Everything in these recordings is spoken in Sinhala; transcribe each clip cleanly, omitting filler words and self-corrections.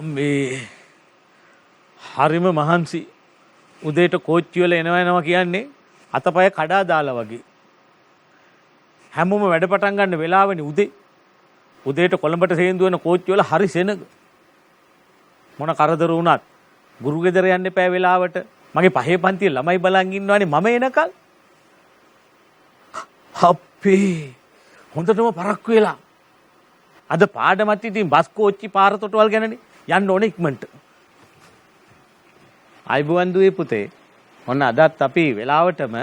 අම්මේ හරිම මහන්සි උදේට කෝච්චිය වල එනවා කියන්නේ අතපය කඩා දාලා වගේ හැමෝම වැඩ පටන් ගන්න වෙලාවනේ උදේට කොළඹට සේන්දු වෙන කෝච්චිය වල හරි සෙනග මොන කරදර වුණත් ගුරු ගෙදර යන්න එපා වෙලාවට මගේ පහේ පන්තියේ ළමයි බලන් ඉන්නවානේ මම එනකල් අප්පේ හොඳටම පරක්කු වෙලා අද පාඩමත් ඉතින් බස් කෝච්චි පාර තොටවල් ගැනනේ යන්න ඕනේ ඉක්මනට. අයිබුවන් දුවේ පුතේ. ඔන්න අදත් අපි වෙලාවටම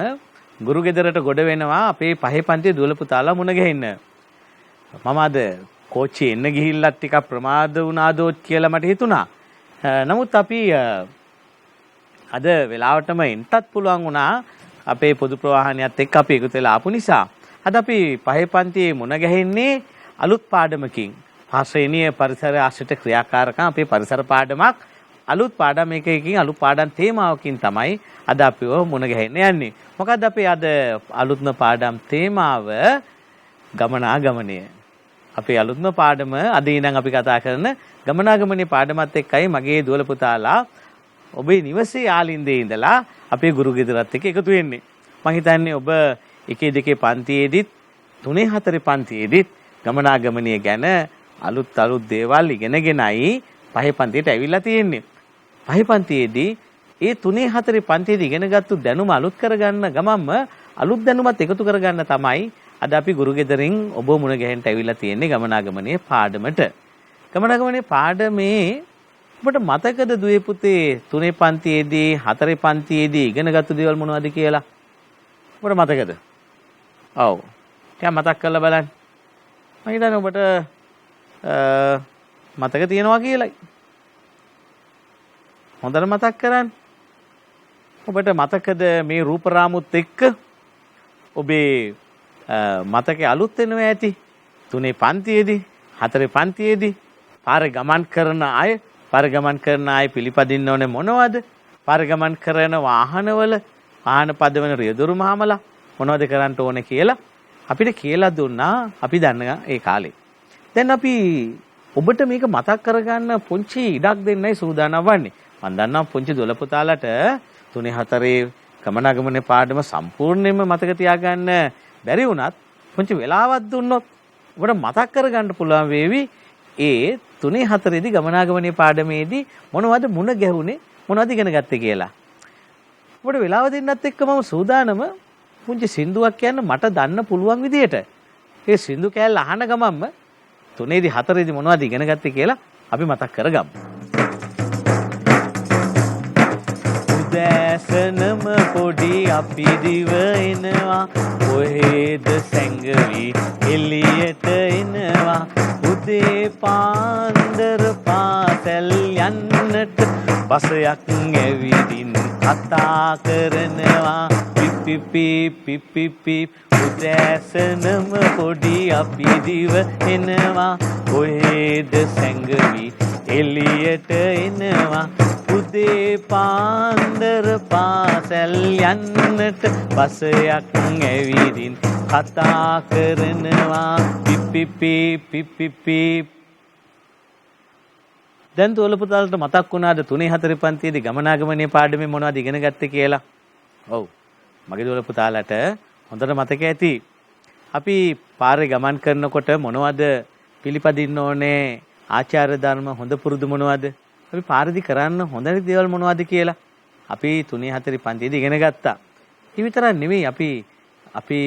ගුරු ගෙදරට ගොඩ වෙනවා අපේ පහේ පන්තියේ දුවල පුතාලා මුණ ගැහෙන්න. මම අද කෝච්චියේ එන්න ගිහිල්ලත් ටිකක් ප්‍රමාද වුණාදෝත් කියලා මට හිතුණා. නමුත් අපි අද වෙලාවටම එන්නත් පුළුවන් වුණා අපේ පොදු ප්‍රවාහනයත් එක්ක අපි එකතු වෙලා ආපු නිසා. අද අපි පහේ පන්තියේ මුණ ගැහෙන්නේ අලුත් පාඩමකින්. පාසේනීය පරිසර ආශ්‍රිත ක්‍රියාකාරකම් අපේ පරිසර පාඩමක් අලුත් පාඩම් එකකින් අලුත් පාඩම් තේමාවකින් තමයි අද අපිව මුණ ගැහෙන්න යන්නේ. මොකද අපි අද අලුත්ම පාඩම් තේමාව ගමනාගමනය. අපේ අලුත්ම පාඩම අද ඉඳන් අපි කතා කරන ගමනාගමනයේ පාඩමත් එක්කයි මගේ දුවල පුතාලා ඔබේ නිවසේ යාලින්දේ ඉඳලා අපේ ගුරු ගෙදරත් එක්ක එකතු වෙන්නේ. මම හිතන්නේ ඔබ 1 2 පන්තියේදීත් 3 4 පන්තියේදීත් ගමනාගමනය ගැන අලුත් දේවල් ඉගෙනගෙනයි පහේ පන්තියට ඇවිල්ලා තියෙන්නේ. පහේ පන්තියේදී ඒ 3 4 පන්තියේදී ඉගෙනගත්තු දැනුම අලුත් කරගන්න ගමන්ම අලුත් දැනුමත් එකතු කරගන්න තමයි අද අපි ගුරු ගෙදරින් ඔබ මුණ ගැහෙන්න ඇවිල්ලා තියෙන්නේ ගමනාගමනයේ පාඩමට. ගමනාගමනයේ පාඩමේ ඔබට මතකද දුවේ පුතේ 3 පන්තියේදී 4 පන්තියේදී ඉගෙනගත්තු දේවල් මොනවද කියලා? ඔබට මතකද? ඔව්. ටිකක් මතක් කරලා බලන්න. මම හිතන්නේ ඔබට මතක තියෙනවා කියලායි. හොඳට මතක් කරන්න. ඔබට මතකද මේ රූප රාමුත් එක්ක ඔබේ මතකේ අලුත් වෙනවා ඇති. 3 පන්තියේදී 4 පන්තියේදී පාරේ ගමන් කරන අය පිළිපදින්න ඕනේ මොනවද? පාරේ ගමන් කරන වාහනවල වාහන පදවන රියදුරු මහමලා මොනවද කරන්න ඕනේ කියලා අපිට කියලා දුන්නා අපි දන්න ඒ කාලේ. දැන් අපි ඔබට මේක මතක් කරගන්න පුංචි ඉඩක් දෙන්නයි සූදානම් වන්නේ. මම දන්නවා පුංචි දොළ පුතාලට 3 4 ගමනාගමනේ පාඩම සම්පූර්ණයෙන්ම මතක තියාගන්න බැරි වුණත් පුංචි වෙලාවක් දුන්නොත් ඔබට මතක් කරගන්න පුළුවන් වේවි ඒ 3 4 දී ගමනාගමනේ පාඩමේදී මොනවද මුණ ගැහුනේ මොනවද ඉගෙන ගත්තේ කියලා. ඔබට වෙලාව දෙන්නත් එක්ක මම සූදානම පුංචි සින්දුවක් කියන්න මට දන්න පුළුවන් විදියට. ඒ සින්දු කෑල්ල අහන ගමන්ම 3 දී 4 දී මොනවද ඉගෙන ගත්තේ කියලා අපි මතක් කරගමු. උදෑසනම පොඩි අපි දිව එනවා කොහෙද සැඟවි එළියට එනවා උදේ පාන්දර පාසල් යන්නට බසයක් ඇවිදින් කතා කරනවා පිපිපි පිපිපි උදෑසනම පොඩි අපි දිව එනවා කොහෙද සැඟවි එළියට එනවා උදේ පාන්දර පාසල් යන්නට බසයක් ඇවිදින් කතා කරනවා පිපිපි පිපිපි දැන් දුවල පුතාලට මතක් වුණාද 3 4 පන්තියේදී ගමනාගමනයේ පාඩමේ මොනවද ඉගෙන ගත්තේ කියලා? ඔව්. මගේ දුවල පුතාලට හොඳට මතක ඇති. අපි පාරේ ගමන් කරනකොට මොනවද පිළිපදින්න ඕනේ? ආචාර ධර්ම හොඳ පුරුදු මොනවද? අපි පාරදී කරන්න හොඳ දේවල් මොනවද කියලා අපි 3 4 පන්තියේදී ඉගෙන ගත්තා. ඒ විතරක් නෙවෙයි අපි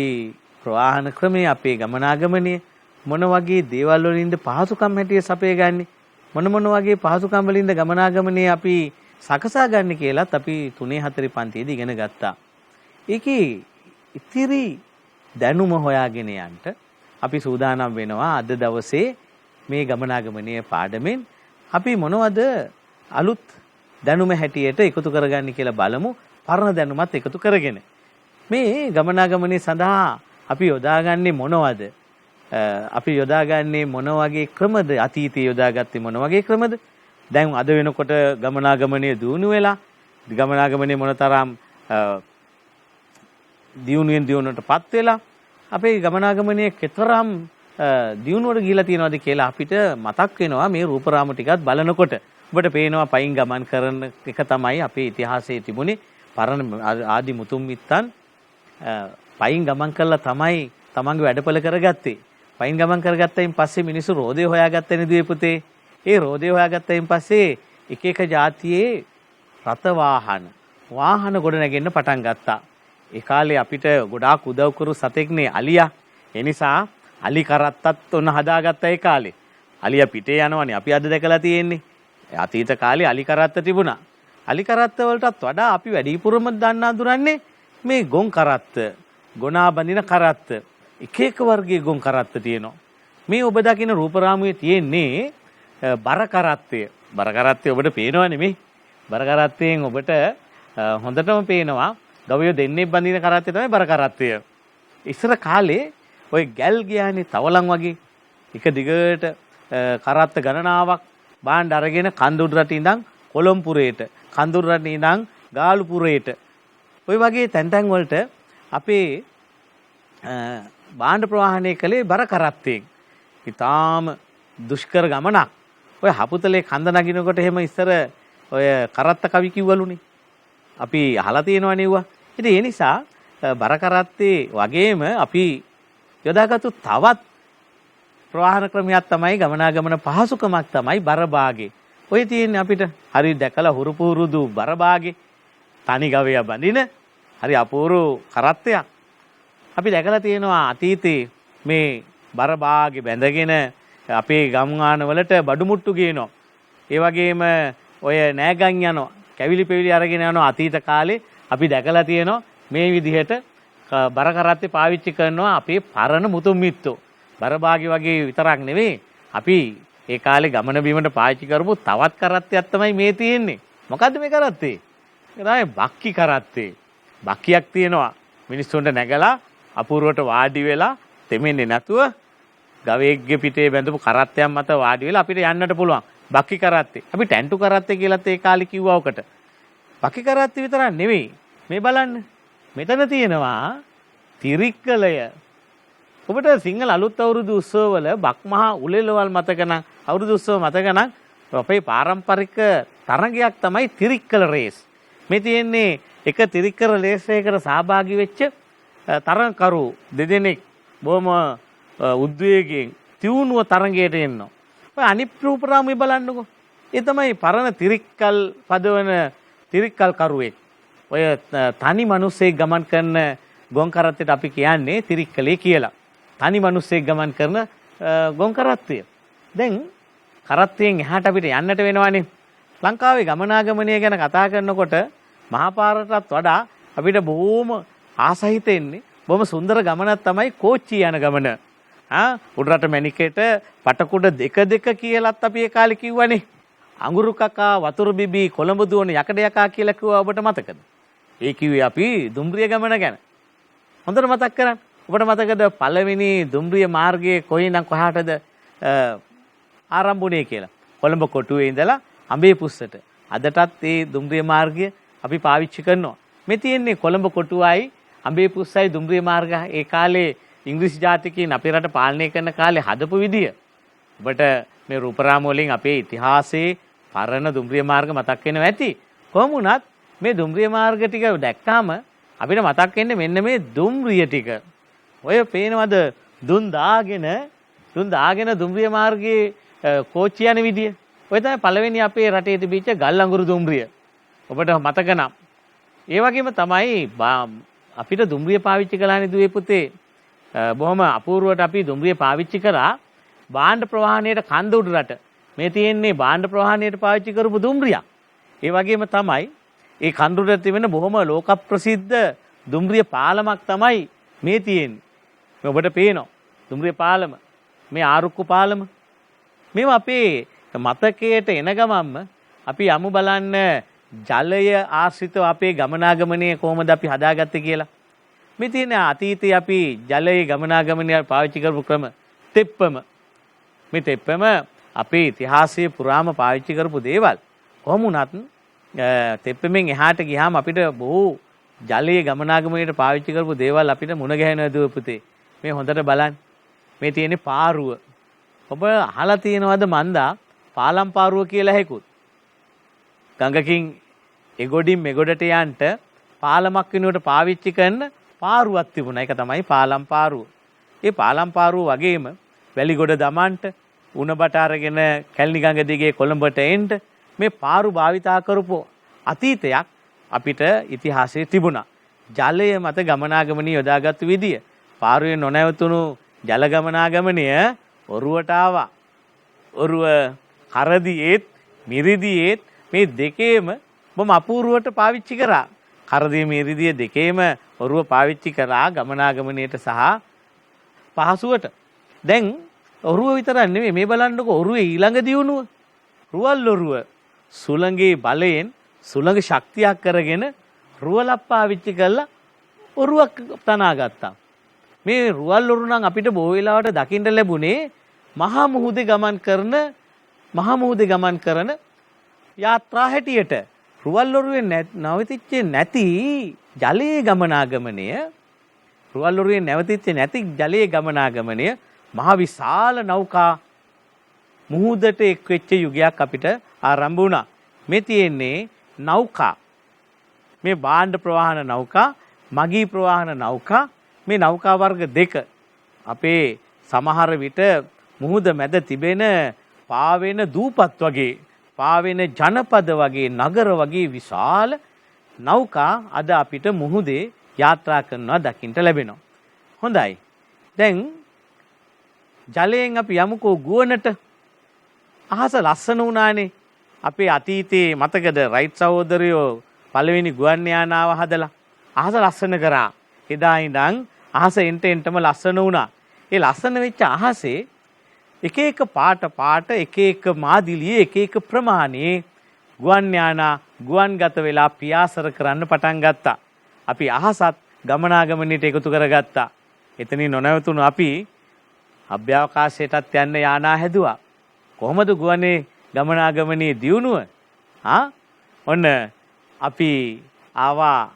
ප්‍රවාහන ක්‍රමයේ අපේ ගමනාගමනයේ මොන වගේ දේවල් වලින්ද පහසුකම් හැටියට සපේ ගන්නේ? මොන වගේ පහසුකම් වලින්ද ගමනාගමනයේ අපි සකසා ගන්න කියලාත් අපි 3 4 පන්තියේදී ඉගෙන ගත්තා. ඒකේ ඉතිරි දැනුම හොයාගෙන යන්න අපි සූදානම් වෙනවා අද දවසේ මේ ගමනාගමනයේ පාඩමෙන් අපි මොනවද අලුත් දැනුම හැටියට එකතු කරගන්නේ කියලා බලමු. පරණ දැනුමත් එකතු කරගෙන මේ ගමනාගමනයේ සඳහා අපි යොදාගන්නේ මොනවද? අපි යොදාගන්නේ මොන වගේ ක්‍රමද? අතීතයේ යොදාගත්තේ මොන වගේ ක්‍රමද? දැන් අද වෙනකොට ගමනාගමනයේ දියුණු වෙලා ගමනාගමනයේ මොනතරම් දියුණුවටපත් වෙලා අපේ ගමනාගමනයේ කෙතරම් දියුණුවට ගිහිලා තියෙනවද කියලා අපිට මතක් වෙනවා මේ රූපරාම ටිකත් බලනකොට. ඔබට පේනවා පයින් ගමන් කරන එක තමයි අපේ ඉතිහාසයේ තිබුණේ. පරණ ආදි මුතුන් මිත්තන් පයින් ගමන් කළා තමයි තමන්ගේ වැඩපළ කරගත්තේ. පයින් ගමන් කරගත්තයින් පස්සේ මිනිස්සු රෝදේ හොයාගත්ත නෙදුවේ පුතේ. ඒ රෝදේ හොයාගත්තයින් පස්සේ එක එක જાතියේ රත වාහන ගොඩ නැගෙන්න පටන් ගත්තා. ඒ කාලේ අපිට ගොඩාක් උදව් කරු සතෙක්නේ අලියා. ඒ නිසා අලි කරත්තත් ඔන්න හදාගත්ත ඒ කාලේ. අලියා පිටේ යනවනේ අපි අද දැකලා තියෙන්නේ. අතීත කාලේ අලි කරත්ත තිබුණා. අලි කරත්ත වලටත් වඩා අපි වැඩිපුරම දන්න අඳුරන්නේ මේ ගොන් කරත්ත, ගොනා බඳින කරත්ත. එක එක වර්ගයේ ගොන් කරත්ත තියෙනවා. මේ ඔබ දකින රූපරාමුවේ තියෙන්නේ බර කරත්තය. බර කරත්තය ඔබට පේනව නෙමෙයි. බර කරත්තයෙන් ඔබට හොඳටම පේනවා ගවයෝ දෙන්නේ බඳින කරත්තය තමයි බර කරත්තය. ඉස්සර කාලේ ඔය ගැල් ගියානේ තවලන් වගේ එක දිගට කරත්ත ගණනාවක් බාණ්ඩ අරගෙන කන්දුරට ඉඳන් කොළඹපුරේට, කන්දුරට ඉඳන් ගාලුපුරේට ඔය වගේ තැන් වලට අපේ බාණ්ඩ ප්‍රවාහනය කළේ බර කරත්තයෙන්. ඉතාලම දුෂ්කර ගමනක්. ඔය හපුතලේ කන්ද නගිනකොට එහෙම ඉස්සර ඔය කරත්ත කවි කිව්වලුනේ. අපි අහලා තියෙනවනේ ඒවා. ඉතින් ඒ නිසා බර කරත්තේ වගේම අපි යොදාගත්තු තවත් ප්‍රවාහන ක්‍රමයක් තමයි ගමනාගමන පහසුකමක් තමයි බර භාගේ. ඔය තියෙන්නේ අපිට හරි දැකලා හුරු පුරුදු බර භාගේ. තනි ගවයා බඳින හරි අපූර්ව කරත්තයක්. අපි දැකලා තියෙනවා අතීතේ මේ බර භාගේ බැඳගෙන අපේ ගම්මාන වලට බඩු මුට්ටු ගේනවා. ඒ වගේම ඔය නෑගන් යනවා. කැවිලි පෙවිලි අරගෙන යනවා අතීත කාලේ අපි දැකලා තියෙනවා මේ විදිහට බර කරත්තේ පාවිච්චි කරනවා අපේ පරණ මුතුන් මිත්තෝ. බර භාගේ වගේ විතරක් නෙවෙයි අපි ඒ කාලේ ගමන බිමට පාවිච්චි කරපු තවත් කරත්තයක් තමයි මේ තියෙන්නේ. මොකද්ද මේ කරත්තේ? ඒක තමයි බක්කි කරත්තේ. බක්කියක් තියෙනවා. මිනිස්සුන්ට නැගලා අපූර්වට වාඩි වෙලා තෙමෙන්නේ නැතුව ගවයෙක්ගේ පිටේ බැඳපු කරත්තයක් මත වාඩි වෙලා අපිට යන්නට පුළුවන්. බක්කි කරත්තේ. අපි ටැන්ටු කරත්තේ කියලාත් ඒ කාලේ කිව්වා ඔකට. බක්කි කරත්තේ විතරක් නෙවෙයි. මේ බලන්න. මෙතන තියෙනවා තිරික්කලය. ඔබට සිංහල අලුත් අවුරුදු උත්සවවල බක්මහා උලෙලවල් මතක නම් අවුරුදු උත්සව මතක නම් අපේ පාරම්පරික තරගයක් තමයි තිරික්කල රේස්. මේ තියෙන්නේ එක තිරික්කල රේස් එකකට සහභාගී වෙච්ච තරගකරු දෙදෙනෙක් බොහොම උද්වේගයෙන් තියුණුව තරගයට එනවා. ඔය අනිත් රූපරාමුවේ බලන්නකෝ. ඒ තමයි පරණ තිරික්කල් පදවන තිරික්කල් කරුවෙක්. ඔය තනි මිනිස්සෙක් ගමන් කරන ගොන් කරත්තයට අපි කියන්නේ තිරික්කලේ කියලා. තනි මිනිස්සෙක් ගමන් කරන ගොන් කරත්තය. දැන් කරත්තයෙන් එහාට අපිට යන්නට වෙනවානේ. ලංකාවේ ගමනාගමනය ගැන කතා කරනකොට මහා පාරටත් වඩා අපිට බොහොම ආසහිත එන්නේ බොහොම සුන්දර ගමනක් තමයි කෝච්චිය යන ගමන. උඩරට මැණිකේට පටකුඩ දෙක කියලාත් අපි ඒ කාලේ කිව්වනේ. අඟුරු කකා වතුර බිබී කොළඹ දුවන යකඩ යකා කියලා කිව්වා ඔබට මතකද? ඒ කිව්වේ අපි දුම්රිය ගමන ගැන. හොඳට මතක් කරගන්න. ඔබට මතකද පළවෙනි දුම්රිය මාර්ගයේ කොයින්නම් කොහාටද ආරම්භුනේ කියලා? කොළඹ කොටුවේ ඉඳලා අඹේ පුස්සට. අදටත් මේ දුම්රිය මාර්ගය අපි පාවිච්චි කරනවා. මේ තියෙන්නේ කොළඹ කොටුවයි අඹේ පුස්සයි දුම්රිය මාර්ගය. ඒ කාලේ ඉංග්‍රීසි ජාතිකයන් අපේ රට පාලනය කරන කාලේ හදපු විදිය. ඔබට මේ රූපරාම වලින් අපේ ඉතිහාසයේ පරණ දුම්රිය මාර්ග මතක් වෙනවා ඇති. කොහොම වුණත් මේ දුම්රිය මාර්ග ටික දැක්කාම අපිට මතක් වෙන්නේ මෙන්න මේ දුම්රිය ටික. ඔය පේනවද දුම් දාගෙන දුම්රිය මාර්ගයේ කෝච්චිය යන විදිය. ඔය තමයි පළවෙනි අපේ රටේ තිබිච්ච ගල් අඟුරු දුම්රිය. ඔබට මතක නම්. ඒ වගේම තමයි අපිට දුම්රිය පාවිච්චි කළානේ දුවේ පුතේ. බොහොම අපූර්වට අපි දුම්රිය පාවිච්චි කරා භාණ්ඩ ප්‍රවාහණයට කන්ද උඩ රට. මේ තියෙන්නේ භාණ්ඩ ප්‍රවාහණයට පාවිච්චි කරපු දුම්රියක්. ඒ වගේම තමයි ඒ කන්ද උඩ තිබෙන බොහොම ලෝක ප්‍රසිද්ධ දුම්රිය පාලමක් තමයි මේ තියෙන්නේ. මේ ඔබට පේනවා දුම්රිය පාලම. මේ ආරුක්කු පාලම. මේවා අපේ මතකයට එන ගමන්ම අපි යමු බලන්න ජලය ආශ්‍රිතව අපේ ගමනාගමනය කොහොමද අපි හදාගත්තේ කියලා. මේ තියෙන අතීතයේ අපි ජලයේ ගමනාගමනය පාවිච්චි කරපු ක්‍රම තෙප්පම. මේ තෙප්පම අපේ ඉතිහාසයේ පුරාම පාවිච්චි කරපු දේවල්. කොහොම වුණත් තෙප්පෙන් එහාට ගියාම අපිට බොහෝ ජලයේ ගමනාගමනයට පාවිච්චි කරපු දේවල් අපිට මුණ ගැහෙනවා දුව පුතේ. මේ හොඳට බලන්න. මේ තියෙන්නේ පාරුව. ඔබ අහලා තියෙනවද මන්දා පාලම් පාරුව කියලා හැකුත්. ගඟකින් එගොඩින් මෙගොඩට යන්න පාලමක් වෙනුවට පාවිච්චි කරන පාරුවක් තිබුණා. ඒක තමයි පාලම් පාරුව. ඒ පාලම් පාරුව වගේම වැලිගොඩ දමන්ට උණබට අරගෙන කැලණි ගඟ දිගේ කොළඹට එන්න මේ පාරු භාවිතා කරපු අතීතයක් අපිට ඉතිහාසයේ තිබුණා. ජලය මත ගමනාගමනය යොදාගත්තු විදිය. පාරුවේ නොනැවතුණු ජල ගමනාගමනය ඔරුවට ආවා. ඔරුව කරදියේත් මිරිදියේත් මේ දෙකේම බොහොම අපූර්වට පාවිච්චි කරා. කරදිය මිරිදිය දෙකේම ඔරුව පාවිච්චි කරා ගමනාගමනයට සහ පහසුවට. දැන් ඔරුව විතරක් නෙමෙයි මේ බලන්නකො ඔරුවේ ඊළඟ දියුණුව. රුවල් ඔරුව සුළඟේ බලයෙන් සුළඟ ශක්තියක් කරගෙන රුවලක් පාවිච්චි කරලා ඔරුවක් තනාගත්තා. මේ රුවල් ඔරුව නම් අපිට බොහෝ වෙලාවට දකින්න ලැබුණේ මහා මුහුදේ ගමන් කරන යාත්‍රා හැටියට. රුවල් ඔරුවේ නැවතිච්ච නැති ජලයේ ගමනාගමනය රුවල් ඔරුවේ නැවතිච්ච නැති ජලයේ ගමනාගමනය මහ විශාල නෞකා මුහුදට එක් වෙච්ච යුගයක් අපිට ආරම්භ වුණා. මේ තියෙන්නේ නෞකා. මේ භාණ්ඩ ප්‍රවාහන නෞකා, මගී ප්‍රවාහන නෞකා, මේ නෞකා වර්ග දෙක අපේ සමහර විට මුහුද මැද තිබෙන පාවෙන දූපත් වගේ, පාවෙන ජනපද වගේ, නගර වගේ විශාල නෞකා අද අපිට මුහුදේ යාත්‍රා කරනවා දකින්න ලැබෙනවා. හොඳයි. දැන් ජලයෙන් අපි යමුකෝ ගුවනට. අහස ලස්සන වුණානේ. අපේ අතීතයේ මතකද රයිට් සහෝදරයෝ පළවෙනි ගුවන් යානාව හදලා අහස ලස්සන කරා. එදා ඉඳන් අහස එන්ටම ලස්සන වුණා. ඒ ලස්සන වෙච්ච අහසේ එක එක පාට එක එක මාදිලියේ එක එක ප්‍රමාණයේ ගුවන් යානා ගුවන්ගත වෙලා පියාසර කරන්න පටන් ගත්තා. අපි අහසත් ගමනාගමනයට එකතු කරගත්තා. එතනින් නොනැවතුණු අපි අභ්‍යවකාශයටත් යන්න යානා හැදුවා. කොහොමද ගුවනේ ගමනාගමනයේ දියුණුව? ඔන්න අපි ආවා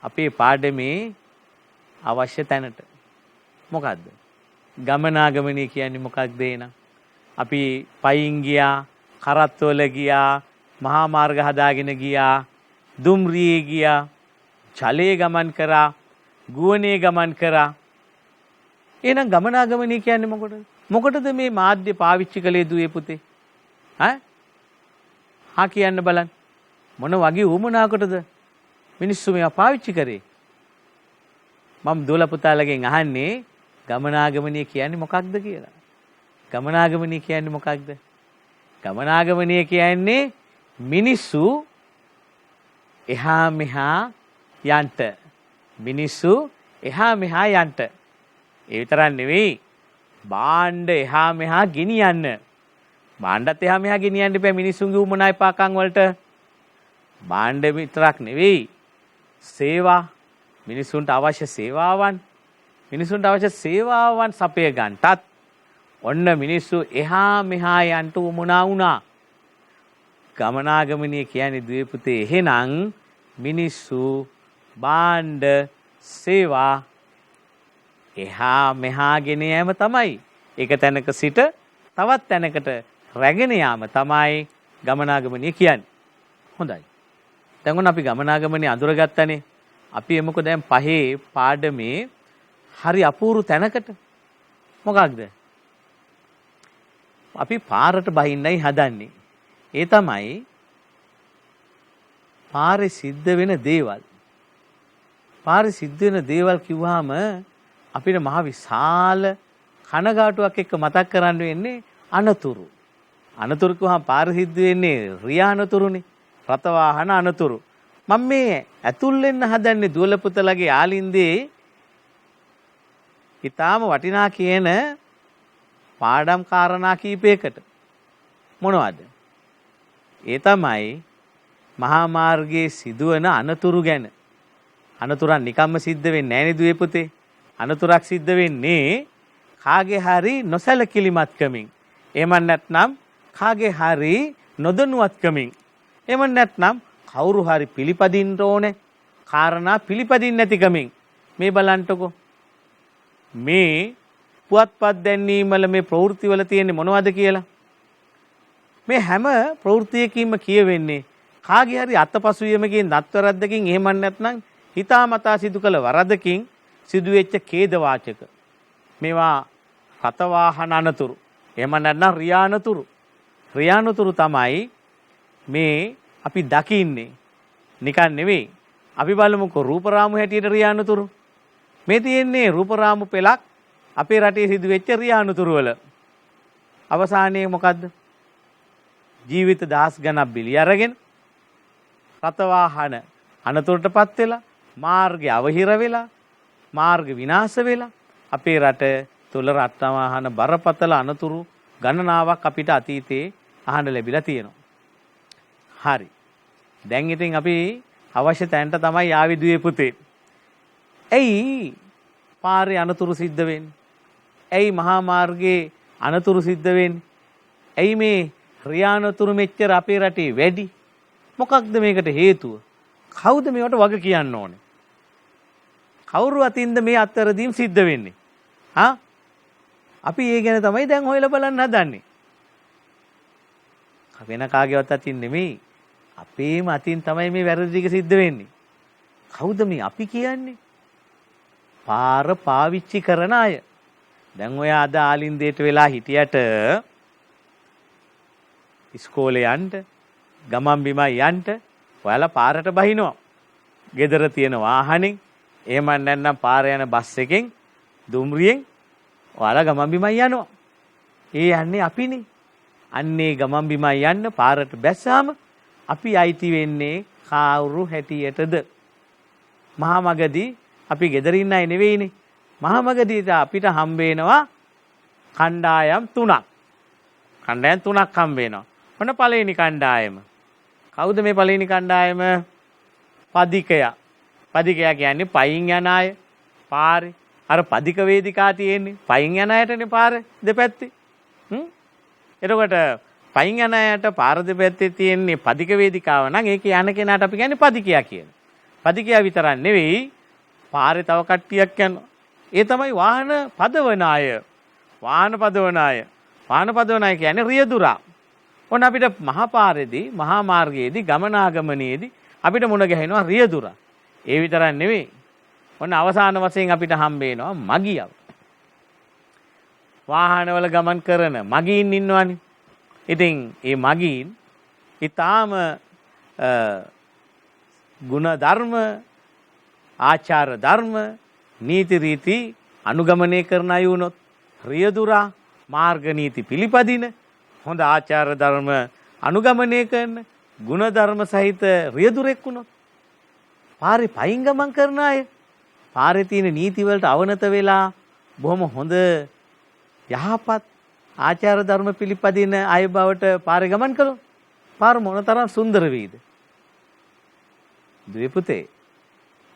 අපේ පාඩමේ අවශ්‍ය තැනට. මොකද්ද? ගමනාගමනය කියන්නේ මොකක්ද එහෙනම්? අපි පයින් ගියා, කරත්තවල ගියා, මහා මාර්ග හදාගෙන ගියා, දුම්රියේ ගියා, ජලයේ ගමන් කරා, ගුවනේ ගමන් කරා. එහෙනම් ගමනාගමනය කියන්නේ මොකටද? මොකටද මේ මාධ්‍ය පාවිච්චි කළේ දුවේ පුතේ? කියන්න බලන්න. මොන වගේ උවමනාවකටද මිනිස්සු මේවා පාවිච්චි කරේ? මම දොළ පුතාලගෙන් අහන්නේ ගමනාගමනය කියන්නේ මොකක්ද කියලා. ගමනාගමනය කියන්නේ මොකක්ද? ගමනාගමනය කියන්නේ මිනිස්සු එහා මෙහා යන්ට. මිනිස්සු එහා මෙහා යන්ට. ඒ විතරක් නෙවෙයි භාණ්ඩ එහා මෙහා ගෙනියන්න. භාණ්ඩත් එහා මෙහා ගෙනියන්න බෑ මිනිස්සුන්ගේ උමනා එපාකම් වලට. භාණ්ඩ විතරක් නෙවෙයි සේවා, මිනිසුන්ට අවශ්‍ය සේවාවන්, මිනිසුන්ට අවශ්‍ය සේවාවන් සපය ගන්නටත් ඔන්න මිනිස්සු එහා මෙහා යන්ට උමනා වුණා. ගමනාගමනය කියන්නේ දුවේ පුතේ එහෙනම් මිනිස්සු භාණ්ඩ සේවා එහා මෙහා ගෙන යාම තමයි. එක තැනක සිට තවත් තැනකට රැගෙන යාම තමයි ගමනාගමනිය කියන්නේ. හොඳයි. දැන් ඔන්න අපි ගමනාගමනිය අඳුරගත්තනේ. අපි එමුකෝ දැන් පහේ පාඩමේ හරි අපූර්ව තැනකට. මොකක්ද? අපි පාරට බහින්නයි හදන්නේ. ඒ තමයි පාරේ සිද්ධ වෙන දේවල්. පාරේ සිද්ධ වෙන දේවල් කිව්වහම අපිට මහ විශාල කනගාටුවක් එක්ක මතක් කරන්න වෙන්නේ අනතුරු. අනතුරු කිව්වහම පාරේ සිද්ධ වෙන්නේ රියා අනතුරුනේ. රථ වාහන අනතුරු. මම මේ ඇතුල් වෙන්න හදන්නේ දුවල පුතලගේ යාලින්දේ ඊටාම වටිනා කියන පාඩම් කාරණා කීපයකට. මොනවද? ඒ තමයි මහා මාර්ගයේ සිදුවන අනතුරු ගැන. අනතුරක් නිකම්ම සිද්ධ වෙන්නේ නැහැ නේ දුවේ පුතේ. අනතුරක් සිද්ධ වෙන්නේ කාගේ හරි නොසැලකිලිමත්කමින්. එහෙම නැත්නම් කාගේ හරි නොදනුවත්කමින්. එහෙම නැත්නම් කවුරු හරි පිළිපදින්න ඕනේ කාරණා පිළිපදින්න නැතිකමින්. මේ බලන්නකෝ. මේ පුවත්පත් දැන්වීම වල මේ ප්‍රවෘත්ති වල තියෙන්නේ මොනවද කියලා? මේ හැම ප්‍රවෘත්තියකින්ම කියවෙන්නේ කාගේ හරි අතපසුවීමකින් දත්වරද්දකින් එහෙම නැත්නම් හිතාමතා සිදු කළ වරදකින් සිදුවෙච්ච ඛේද වාචක. මේවා රථ වාහන අනතුරු. එහෙම නැත්නම් රියානතුරු. රියානතුරු තමයි මේ අපි දකින්නේ. නිකන් නෙවෙයි. අපි බලමුකෝ රූපරාමු හැටියට රියානතුරු. මේ තියෙන්නේ රූපරාමු පෙළක් අපේ රටේ සිදුවෙච්ච රියානතුරු වල. අවසානයේ මොකද්ද? ජීවිත දහස් ගණන් බිලි අරගෙන රථ වාහන අනතුරටපත් වෙලා මාර්ගය අවහිර වෙලා මාර්ග විනාශ වෙලා අපේ රට තුල රථ වාහන බරපතල අනතුරු ගණනාවක් අපිට අතීතේ අහන්න ලැබිලා තියෙනවා. හරි. දැන් ඉතින් අපි අවශ්‍ය තැනට තමයි ආවි දුවේ පුතේ. ඇයි පාරේ අනතුරු සිද්ධ වෙන්නේ? ඇයි මහා මාර්ගයේ අනතුරු සිද්ධ වෙන්නේ? ඇයි මේ රියානතුරු මෙච්චර අපේ රටේ වැඩි? මොකක්ද මේකට හේතුව? කවුද මේවට වග කියන්න ඕනේ? කවුරු අතින්ද මේ අත්තරදීම් සිද්ධ වෙන්නේ? අපි ඒ ගැන තමයි දැන් හොයලා බලන්න හදන්නේ. වෙන කාගේවත් අතින් නෙමෙයි. අපේම අතින් තමයි මේ වැරදි ටික සිද්ධ වෙන්නේ. කවුද මේ අපි කියන්නේ? පාර පාවිච්චි කරන අය. දැන් ඔය අද ආලින්දේට වෙලා හිටියට ඉස්කෝලේ යන්න, ගමන් බිමන් යන්න ඔයාලා පාරට බහිනවා. ගෙදර තියෙන වාහනෙන්, එහෙම නැත්නම් පාර යන බස් එකෙන්, දුම්රියෙන් ඔයාලා ගමන් බිමන් යනවා. ඒ යන්නේ අපිනේ. අන්නේ ගමන් බිමන් යන්න පාරට බැස්සාම අපි අයිති වෙන්නේ කවුරු හැටියටද? මහා මගදී අපි ගෙදර ඉන්න අය නෙවෙයිනේ. මහා මගදී අපිට හම්බ වෙනවා කණ්ඩායම් තුනක්. කණ්ඩායම් තුනක් හම්බ වෙනවා. මොන පළවෙනි කණ්ඩායම? කවුද මේ පළවෙනි කණ්ඩායම? පදිකයා. පදිකයා කියන්නේ පයින් යන අය පාරේ. අර පදික වේදිකා තියෙන්නේ පයින් යන අයටනේ පාර දෙපැත්තේ. එතකොට පයින් යන අයට පාර දෙපැත්තේ තියෙන්නේ පදික වේදිකාව නම් ඒක යන කෙනාට අපි කියන්නේ පදිකයා කියලා. පදිකයා විතරක් නෙවෙයි පාරේ තව කට්ටියක් යනවා. ඒ තමයි වාහන පදවන අය. වාහන පදවන අය. වාහන පදවන අය කියන්නේ රියදුරා. ඔන්න අපිට මහා පාරේදී මහා මාර්ගයේදී ගමනාගමනයේදී අපිට මුණ ගැහෙනවා රියදුරා. ඒ විතරක් නෙවෙයි. ඔන්න අවසාන වශයෙන් අපිට හම්බ වෙනවා මගියව. වාහනවල ගමන් කරන මගීන් ඉන්නවනේ. ඉතින් ඒ මගීන් ඊටාම ගුණ ධර්ම, ආචාර ධර්ම, නීති රීති අනුගමනය කරන අය වුණොත් රියදුරා මාර්ග නීති පිළිපදින හොඳ ආචාර ධර්ම අනුගමනය කරන ගුණ ධර්ම සහිත රියදුරෙක් වුණොත් පාරේ පයින් ගමන් කරන අය පාරේ තියෙන නීති වලට අවනත වෙලා බොහොම හොඳ යහපත් ආචාර ධර්ම පිළිපදින අය බවට පාරේ ගමන් කළොත් පාර මොනතරම් සුන්දර වේද? දුවේ පුතේ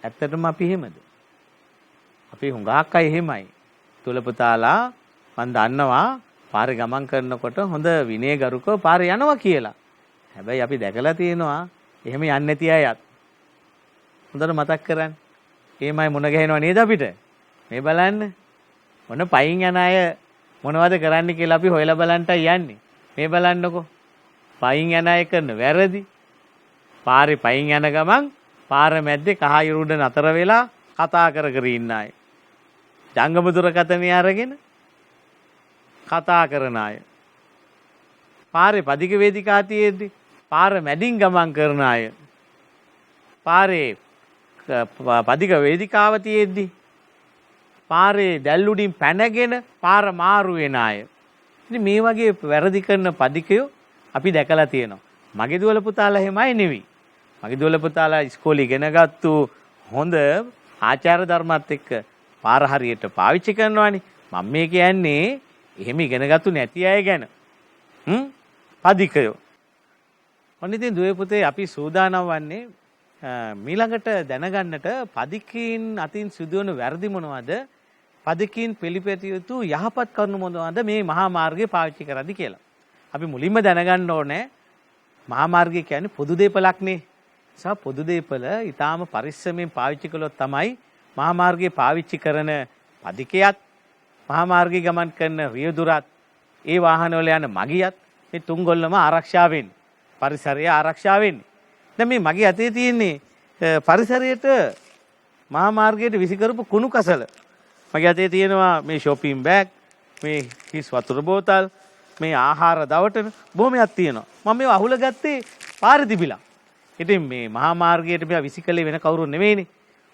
ඇත්තටම අපි එහෙමද? අපි හුඟක් අය එහෙමයි. තුල පුතාලා මන් දන්නවා පාරේ ගමන් කරනකොට හොඳ විනයගරුකව පාරේ යනවා කියලා. හැබැයි අපි දැකලා තියෙනවා එහෙම යන්නේ නැති අයත්. හොඳට මතක් කරගන්න. එහෙමයි මුණ ගැහෙනව නේද අපිට? මේ බලන්න. මොන පයින් යන අය මොනවද කරන්න කියලා අපි හොයලා බලන්නයි යන්නේ. මේ බලන්නකෝ. පයින් යන අය කරන වැරදි. පාරේ පයින් යන ගමන් පාර මැද්දේ කහයුරු උඩ නතර වෙලා කතා කර කර ඉන්න අය. ජංගම දුරකථනය අරගෙන කතා කරන අය. පාරේ පදික වේදිකා තියෙද්දි පාර මැදින් ගමන් කරන අය. පාරේ පදික වේදිකාව තියෙද්දි පාරේ දැල් උඩින් පැනගෙන පාර මාරු වෙන අය. ඉතින් මේ වගේ වැරදි කරන පදිකයෝ අපි දැකලා තියෙනවා. මගේ දුවල පුතාලා එහෙමයි නෙවෙයි. මගේ දුවල පුතාලා ඉස්කෝලේ ඉගෙනගත්තු හොඳ ආචාර ධර්මات එක්ක පාර හරියට පාවිච්චි කරනවානේ. මම මේ කියන්නේ එහෙම ඉගෙනගත්තු නැති අය ගැන. පදිකයෝ. ඔන්න ඉතින් දුවේ පුතේ අපි සූදානම් වන්නේ මීළඟට දැනගන්නට පදිකීන් අතින් සිදුවන වැරදි මොනවද? පදිකීන් පිළිපැදිය යුතු යහපත් කරුණු මොනවද මේ මහා මාර්ගය පාවිච්චි කරද්දී කියලා. අපි මුලින්ම දැනගන්න ඕනේ මහා මාර්ගය කියන්නේ පොදු දේපලක්නේ. නිසා පොදු දේපල ඊටාම පරිස්සමෙන් පාවිච්චි කළොත් තමයි මහා මාර්ගය පාවිච්චි කරන පදිකයත් මහා මාර්ගයේ ගමන් කරන රියදුරත් ඒ වාහනවල යන මගියත් මේ තුන්ගොල්ලම ආරක්ෂා වෙන්නේ. පරිසරය ආරක්ෂා වෙන්නේ. දැන් මේ මගේ අතේ තියෙන්නේ පරිසරයට මහා මාර්ගයට විසි කරපු කුණු කසල. මගේ අතේ තියෙනවා මේ shopping bag, මේ හිස් වතුර බෝතල්, මේ ආහාර දවටන බොහොමයක් තියෙනවා. මම මේව අහුල ගත්තේ පාරේ තිබිලා. ඉතින් මේ මහා මාර්ගයට මෙයා විසි කළේ වෙන කවුරුත් නෙවෙයිනේ.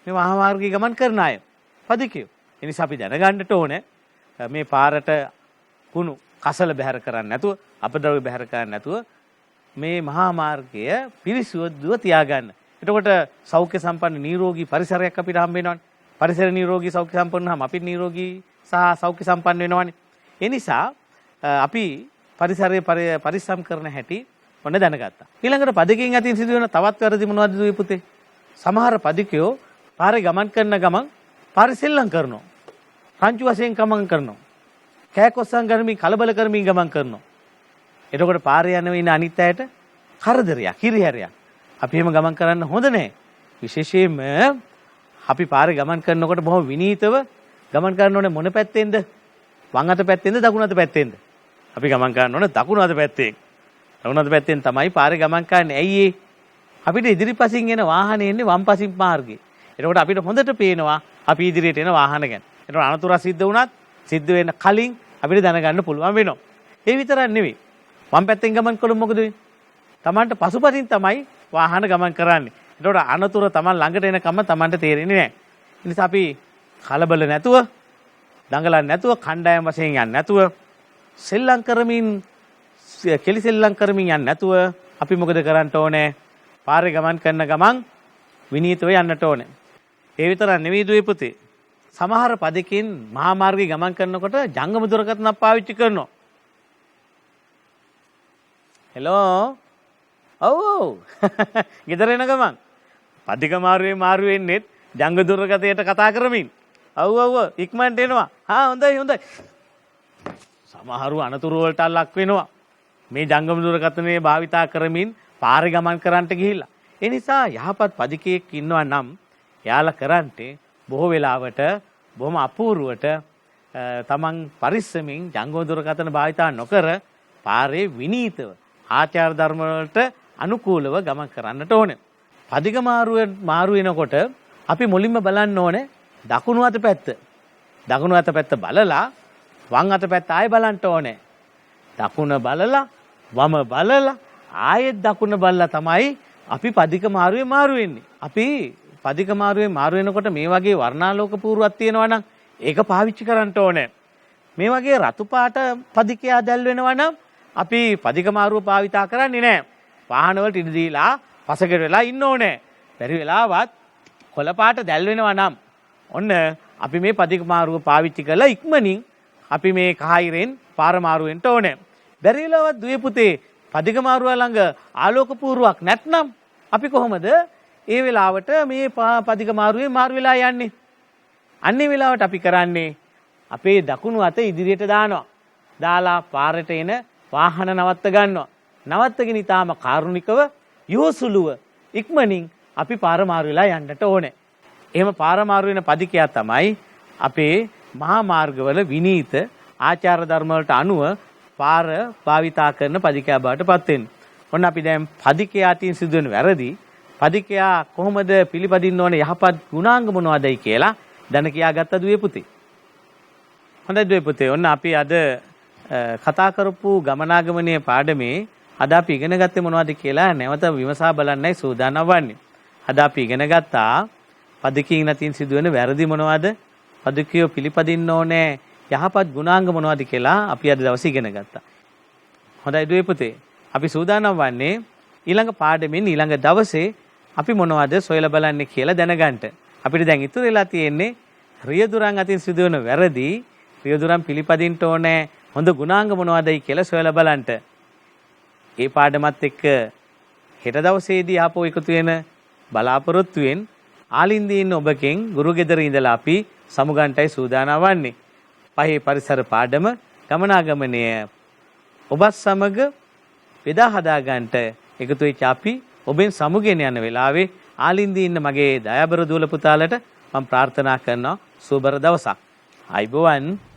මේ මහා මාර්ගයේ ගමන් කරන අය. පදිකයෝ. ඒ නිසා අපි දැනගන්නට ඕනේ මේ පාරට කුණු කසල බැහැර කරන්නේ නැතුව, අපද්‍රව්‍ය බැහැර කරන්නේ නැතුව මේ මහා මාර්ගය පිරිසුදුව තියාගන්න. එතකොට සෞඛ්‍ය සම්පන්න නිරෝගී පරිසරයක් අපිට හම්බ වෙනවනේ. පරිසර නිරෝගී සෞඛ්‍ය සම්පන්න නම් අපි නිරෝගී සහ සෞඛ්‍ය සම්පන්න වෙනවනේ. ඒ නිසා අපි පරිසරය පරිස්සම් කරන හැටි ඔන්න දැනගත්තා. ඊළඟට පදිකෙන් අතින් සිදුවෙන තවත් වැරදි මොනවද දුවේ පුතේ? සමහර පදිකයෝ පාරේ ගමන් කරන ගමන් පාරේ සෙල්ලම් කරනවා. රංචු වශයෙන් ගමන් කරනවා. කෑකොස්සන් කරමින් කලබල කරමින් ගමන් කරනවා. එතකොට පාරේ යන ඉන්න අනිත් අයට කරදරයක්, හිරිහැරයක්. අපි එහෙම ගමන් කරන්න හොඳ නැහැ. විශේෂයෙන්ම අපි පාරේ ගමන් කරනකොට බොහොම විනීතව ගමන් කරන්න ඕනේ මොන පැත්තෙන්ද? වම් අත පැත්තෙන්ද දකුණු අත පැත්තෙන්ද? අපි ගමන් කරන්න ඕනේ දකුණු අත පැත්තෙන්. දකුණු අත පැත්තෙන් තමයි පාරේ ගමන් කරන්නේ. ඇයි ඒ? අපිට ඉදිරිපසින් එන වාහනේ එන්නේ වම් පසින් මාර්ගේ. එතකොට අපිට හොඳට පේනවා අපි ඉදිරියට එන වාහන ගැන. එතකොට අනතුරක් සිද්ධ වුණත් සිද්ධ වෙන්න කලින් අපිට දැනගන්න පුළුවන් වෙනවා. ඒ විතරක් නෙවෙයි. වම් පැත්තෙන් ගමන් කළොත් මොකද වෙන්නේ? Tamanට පසුපසින් තමයි වාහන ගමන් කරන්නේ. එතකොට අනතුර Taman ළඟට එනකම් Tamanට තේරෙන්නේ නැහැ. ඒ නිසා අපි කලබල නැතුව, දඟලන්නේ නැතුව, කණ්ඩායම් වශයෙන් යන්නේ නැතුව, සෙල්ලම් කරමින් කෙලි සෙල්ලම් කරමින් යන්නේ නැතුව අපි මොකද කරන්න ඕනේ? පාරේ ගමන් කරන ගමන් විනීතව යන්නට ඕනේ. ඒ විතරක් නෙවෙයි දුවේ පුතේ. සමහර පදිකින් මහා මාර්ගයේ ගමන් කරනකොට ජංගම දුරකථනක් පාවිච්චි කරනවා. හෙලෝ. ඔව්. ගෙදර එන ගමන් පදික මාරු වෙන්නේ ජංග දුරකථනයට කතා කරමින්. ඔව් ඉක්මනට එනවා. හොඳයි. සමහරු අනතුරු වලට ලක් වෙනවා. මේ ජංගම දුරකථනයේ භාවිතා කරමින් පාරේ ගමන් කරන්නට ගිහිල්ලා. ඒ නිසා යහපත් පදිකයෙක් ඉන්නවා නම් එයාලා කරන්නේ බොහෝ වෙලාවට බොහොම අපූර්වට තමන් පරිස්සමින් ජංගම දුරකථන භාවිතා නොකර පාරේ විනීතව ආචාර ධර්ම වලට අනුකූලව ගමන් කරන්නට ඕනේ. පදික මාරු වෙනකොට අපි මුලින්ම බලන්න ඕනේ දකුණු අත පැත්ත. දකුණු අත පැත්ත බලලා වම් අත පැත්ත ආයෙ බලන්න ඕනේ. දකුණ බලලා වම බලලා ආයෙත් දකුණ බලලා තමයි අපි පදික මාරුවේ මාරු වෙන්නේ. අපි පදික මාරුවේ මාරු වෙනකොට මේ වගේ වර්ණාලෝක පූර්වක් තියෙනවා නම් ඒක පාවිච්චි කරන්න ඕනේ. මේ වගේ රතු පාට පදිකයා දැල් වෙනවා නම් අපි පදික මාරුව භාවිතා කරන්නේ නැහැ. වාහන වලට ඉඩ දීලා පසකට වෙලා ඉන්න ඕනේ. බැරි වෙලාවත් කොළ පාට දැල් වෙනවා නම් ඔන්න අපි මේ පදික මාරුව පාවිච්චි කරලා ඉක්මනින් අපි මේ කහිරෙන් පාර මාරු වෙන්න ඕනේ. බැරි වෙලාවත් දුවේ පුතේ පදික මාරුව ළඟ ආලෝක පූර්වක් නැත්නම් අපි කොහොමද ඒ වෙලාවට මේ පදික මාරුවේ මාරු වෙලා යන්නේ? අන්නේ වෙලාවට අපි කරන්නේ අපේ දකුණු අත ඉදිරියට දානවා. දාලා පාරට එන වාහන නවත්ත ගන්නවා. නවත්තගෙන ඊටාම කාරුණිකව යොසුලුව ඉක්මනින් අපි පාර මාරු වෙලා යන්නට ඕනේ. එහෙම පාර මාරු වෙන පදිකයා තමයි අපේ මහා මාර්ගවල විනීත ආචාර ධර්ම වලට අනුව පාර භාවිතා කරන පදිකයා බවට පත් වෙන්නේ. ඔන්න අපි දැන් පදිකයා අතින් සිදුවෙන වැරදි පදිකයා කොහොමද පිළිපදින්න ඕනේ යහපත් ගුණාංග මොනවදයි කියලා දැන කියාගත්ත දුවේ පුතේ. හොඳයි දුවේ පුතේ. ඔන්න අපි අද කතා කරපු ගමනාගමනීය පාඩමේ අද අපි ඉගෙන ගත්තේ මොනවද කියලා නැවත විමසා බලන්නයි සූදානම් වන්නේ. අද අපි ඉගෙන ගත්තා පදිකයන් අතින් සිදුවෙන වැරදි මොනවද? පදිකයෝ පිළිපදින්න ඕනේ යහපත් ගුණාංග මොනවද කියලා අපි අද දවසේ ඉගෙන ගත්තා. හොඳයි දුවේ පුතේ. අපි සූදානම් වන්නේ ඊළඟ පාඩමෙන් ඊළඟ දවසේ අපි මොනවද සොයලා බලන්නේ කියලා දැනගන්න. අපිට දැන් ඉතුරු වෙලා තියෙන්නේ රියදුරන් අතින් සිදුවන වැරදි රියදුරන් පිළිපදින්න ඕනේ හොඳ ගුණාංග මොනවදයි කියලා සොයලා බලන්න. ඒ පාඩමත් එක්ක හෙට දවසේදී ආපහු එකතු වෙන බලාපොරොත්තුෙන් ආලින්දී ඉන්න ඔබගෙන් ගුරු ගෙදර ඉඳලා අපි සමුගන්ටයි සූදානම් වන්නේ. පහේ පරිසර පාඩම ගමනාගමනය ඔබත් සමග බෙදා හදා ගන්නට එකතු වෙච්ච අපි ඔබෙන් සමුගෙන යන වෙලාවේ ආලින්දී ඉන්න මගේ දයාබර දූල පුතාලට මම ප්‍රාර්ථනා කරනවා සුබර දවසක්. අයිබෝවන්.